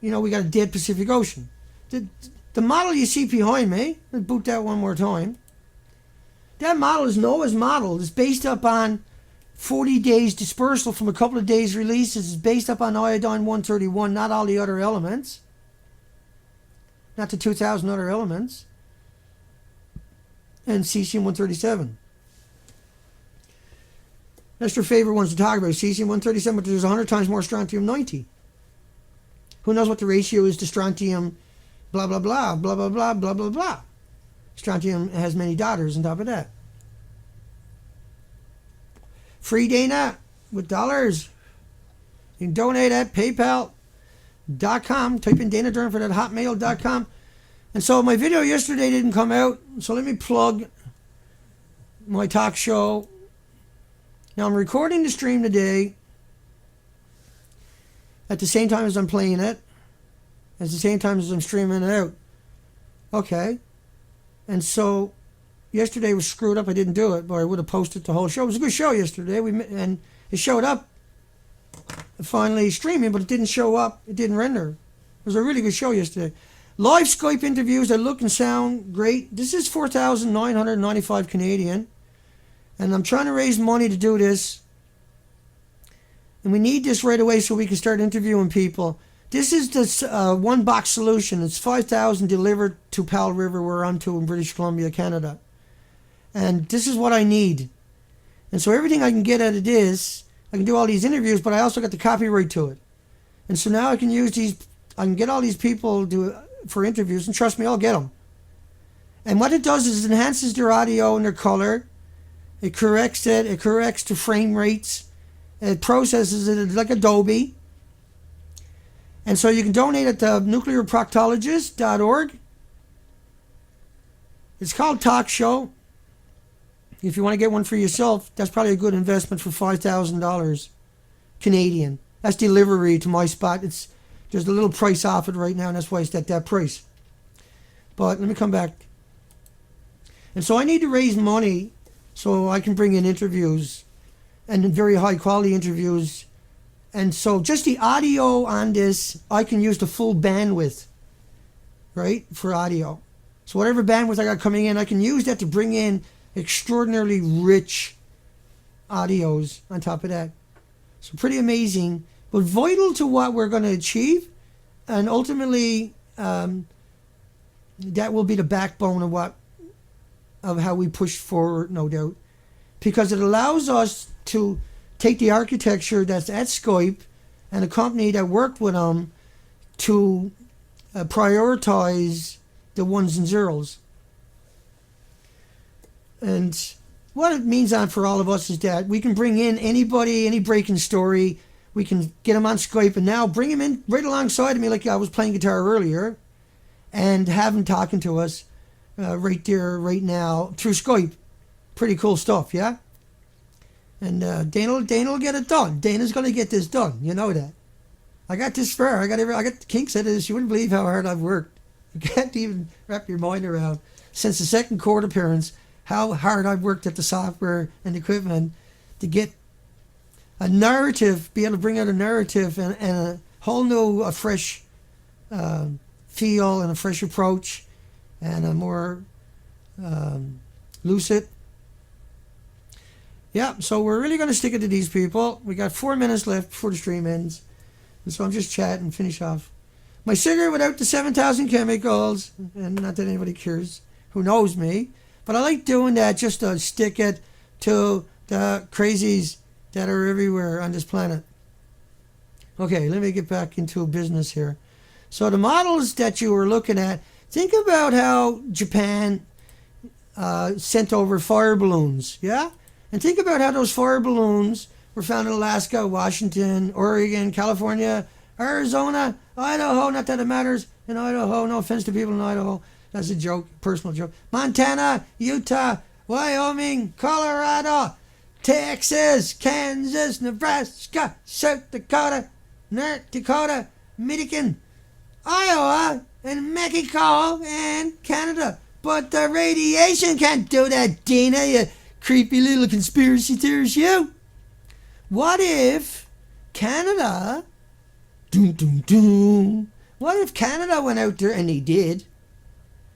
A: we got a dead Pacific Ocean. The model you see behind me, let's boot that one more time. That model is Noah's model. It's based up on 40 days dispersal from a couple of days releases. It's based up on iodine 131, not all the other elements. Not the 2,000 other elements. And cesium 137. That's their favorite ones to talk about. Cesium 137, but there's 100 times more strontium 90. Who knows what the ratio is to strontium blah, blah, blah, blah, blah, blah, blah, blah, blah. Strontium has many daughters on top of that. Free Dana with dollars. You can donate at paypal.com. Type in Dana Durnford at hotmail.com. And so my video yesterday didn't come out, so let me plug my talk show. Now I'm recording the stream today at the same time as I'm playing it, at the same time as I'm streaming it out. Okay. And so yesterday was screwed up. I didn't do it, but I would have posted the whole show. It was a good show yesterday. And it showed up finally streaming, but it didn't show up. It didn't render. It was a really good show yesterday. Live Skype interviews that look and sound great. This is 4,995 Canadian. And I'm trying to raise money to do this. And we need this right away so we can start interviewing people. This is the one box solution. It's 5,000 delivered to Powell River, where I'm to in British Columbia, Canada. And this is what I need. And so everything I can get out of this, I can do all these interviews, but I also got the copyright to it. And so now I can use these, I can get all these people for interviews, and trust me, I'll get them. And what it does is it enhances their audio and their color. It corrects it. It corrects the frame rates. It processes it like Adobe. And so you can donate at the nuclearproctologist.org. It's called Talk Show. If you want to get one for yourself, that's probably a good investment for $5,000 Canadian. That's delivery to my spot. There's a little price off it right now, and that's why it's at that price. But let me come back. And so I need to raise money so I can bring in interviews, and very high quality interviews. And so just the audio on this, I can use the full bandwidth, right, for audio. So whatever bandwidth I got coming in, I can use that to bring in extraordinarily rich audios on top of that. So pretty amazing, but vital to what we're going to achieve. And ultimately, that will be the backbone of how we push forward, no doubt. Because it allows us to take the architecture that's at Skype and a company that worked with them to prioritize the ones and zeros. And what it means for all of us is that we can bring in anybody, any breaking story. We can get them on Skype and now bring them in right alongside of me, like I was playing guitar earlier, and have them talking to us right there, right now, through Skype. Pretty cool stuff, yeah? And Dana will get it done. Dana's going to get this done. You know that. I got this far. I got the kinks out of this. You wouldn't believe how hard I've worked. You can't even wrap your mind around, since the second court appearance, how hard I've worked at the software and equipment to get a narrative, be able to bring out a narrative and a whole new, a fresh feel and a fresh approach and a more lucid. Yeah, so we're really going to stick it to these people. We got 4 minutes left before the stream ends. And so I'm just chatting, finish off. My cigarette without the 7,000 chemicals, and not that anybody cares who knows me, but I like doing that just to stick it to the crazies that are everywhere on this planet. Okay, let me get back into business here. So the models that you were looking at, think about how Japan sent over fire balloons, yeah? And think about how those fire balloons were found in Alaska, Washington, Oregon, California, Arizona, Idaho, not that it matters, in Idaho, no offense to people in Idaho, that's a joke, personal joke, Montana, Utah, Wyoming, Colorado, Texas, Kansas, Nebraska, South Dakota, North Dakota, Michigan, Iowa, and Mexico, and Canada. But the radiation can't do that, Dina, you creepy little conspiracy theorist, you. What if Canada, what if Canada went out there, and they did,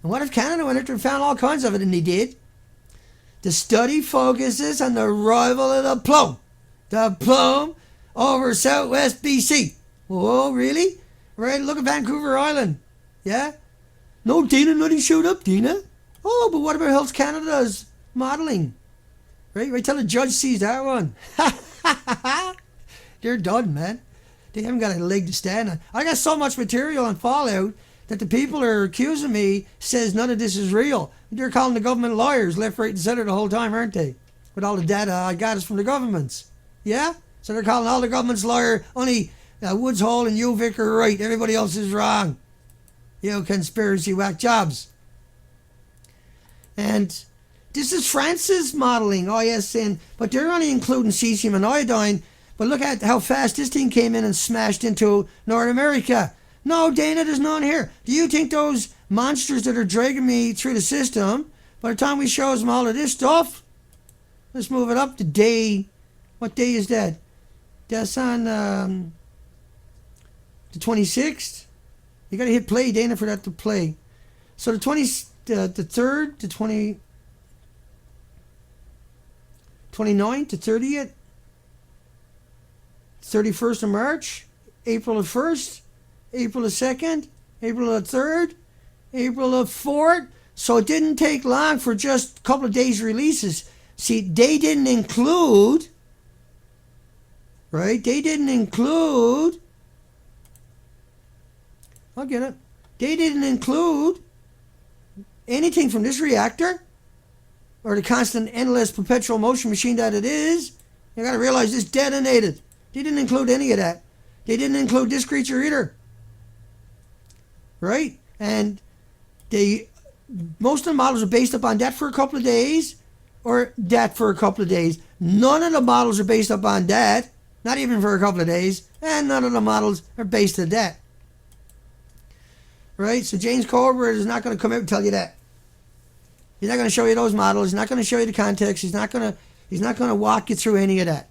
A: and what if Canada went out there and found all kinds of it, and they did? The study focuses on the arrival of the plume over southwest BC. Oh, really? Right, look at Vancouver Island. Yeah? No, Dina, nothing showed up, Dina. Oh, but what about Health Canada's modelling? Right, wait till the judge sees that one. They're done, man. They haven't got a leg to stand on. I got so much material on Fallout that the people are accusing me says none of this is real. They're calling the government liars left, right, and center the whole time, aren't they? With all the data I got is from the governments. Yeah? So they're calling all the government's liar. Only Woods Hole and UVic are right. Everybody else is wrong. You conspiracy whack jobs. And this is France's modeling, ISN, but they're only including cesium and iodine. But look at how fast this thing came in and smashed into North America. No, Dana, there's none here. Do you think those monsters that are dragging me through the system, by the time we show them all of this stuff, let's move it up to day, what day is that? That's on the 26th. You got to hit play, Dana, for that to play. So the 3rd, the 29th, the 30th, 31st of March, April the 1st, April the 2nd, April the 3rd, April the 4th. So it didn't take long for just a couple of days releases. See, they didn't include, right? They didn't include, I'll get it. They didn't include anything from this reactor or the constant, endless, perpetual motion machine that it is. You got to realize this detonated. They didn't include any of that. They didn't include this creature either. Right? And most of the models are based upon that for a couple of days or that for a couple of days. None of the models are based upon that, not even for a couple of days, and none of the models are based on that. Right? So James Colbert is not going to come out and tell you that. He's not going to show you those models. He's not going to show you the context. He's not going to walk you through any of that.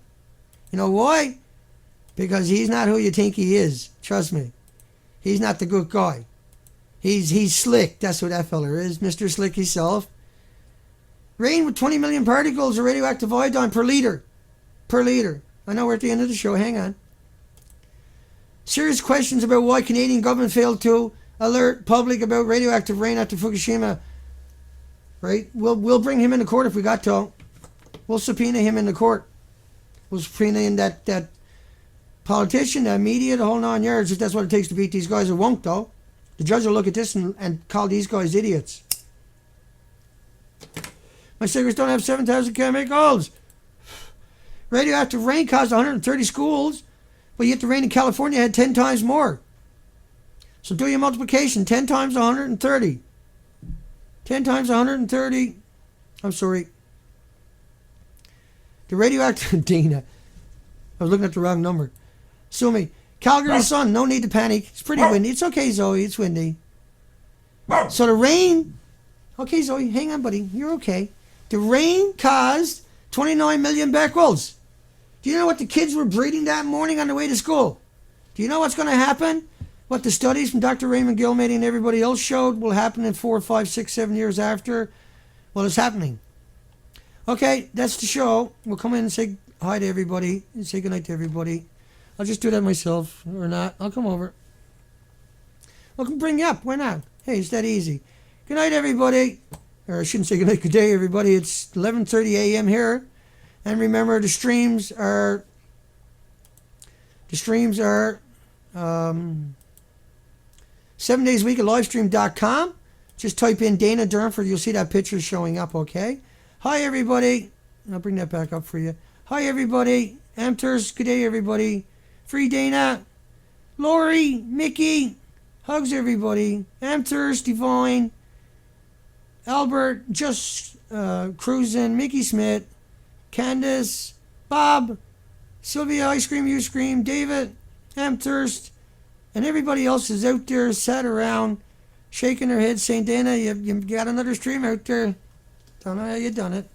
A: You know why? Because he's not who you think he is. Trust me. He's not the good guy. He's slick. That's what that fella is. Mr. Slick himself. Rain with 20 million particles of radioactive iodine per liter. Per liter. I know we're at the end of the show. Hang on. Serious questions about why Canadian government failed to alert public about radioactive rain after Fukushima. Right? We'll bring him into court if we got to. We'll subpoena him into court. We'll subpoena in that politician, that media, the whole 9 yards, if that's what it takes to beat these guys. It won't, though. The judge will look at this and call these guys idiots. My cigarettes don't have 7,000 chemicals. Radioactive rain caused 130 schools, but yet the rain in California had 10 times more. So do your multiplication. 10 times 130. 10 times 130. I'm sorry. The radioactive Dana. I was looking at the wrong number. Sue me. Calgary sun, no need to panic. It's pretty windy. It's okay, Zoe. It's windy. So the rain. Okay, Zoe, hang on, buddy. You're okay. The rain caused 29 million becquerels. Do you know what the kids were breathing that morning on the way to school? Do you know what's going to happen? What the studies from Dr. Raymond Gilmady and everybody else showed will happen in 4, 5, 6, 7 years after? Well, it's happening. Okay, that's the show. We'll come in and say hi to everybody and say goodnight to everybody. I'll just do that myself, or not. I'll come over. I can bring you up. Why not? Hey, it's that easy. Good night, everybody. Or I shouldn't say good night, good day, everybody. It's 11:30 a.m. here. And remember, the streams are 7 days a week at livestream.com. Just type in Dana Durnford. You'll see that picture showing up, okay? Hi, everybody. I'll bring that back up for you. Hi, everybody. Amters, good day, everybody. Free Dana. Lori, Mickey. Hugs, everybody. Amters, Divine. Albert, just cruising. Mickey Smith. Candace. Bob. Sylvia, Ice Cream, You Scream. David. Amthirst. And everybody else is out there, sat around, shaking their heads, saying, Dana, you got another stream out there. Don't know how you done it.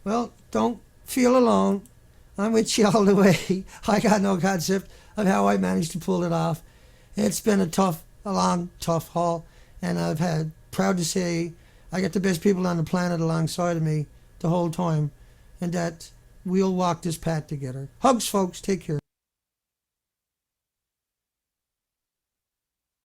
A: Well, don't feel alone. I'm with you all the way. I got no concept of how I managed to pull it off. It's been a long, tough haul. And I've had, proud to say, I got the best people on the planet alongside of me the whole time. And that we'll walk this path together. Hugs, folks. Take care.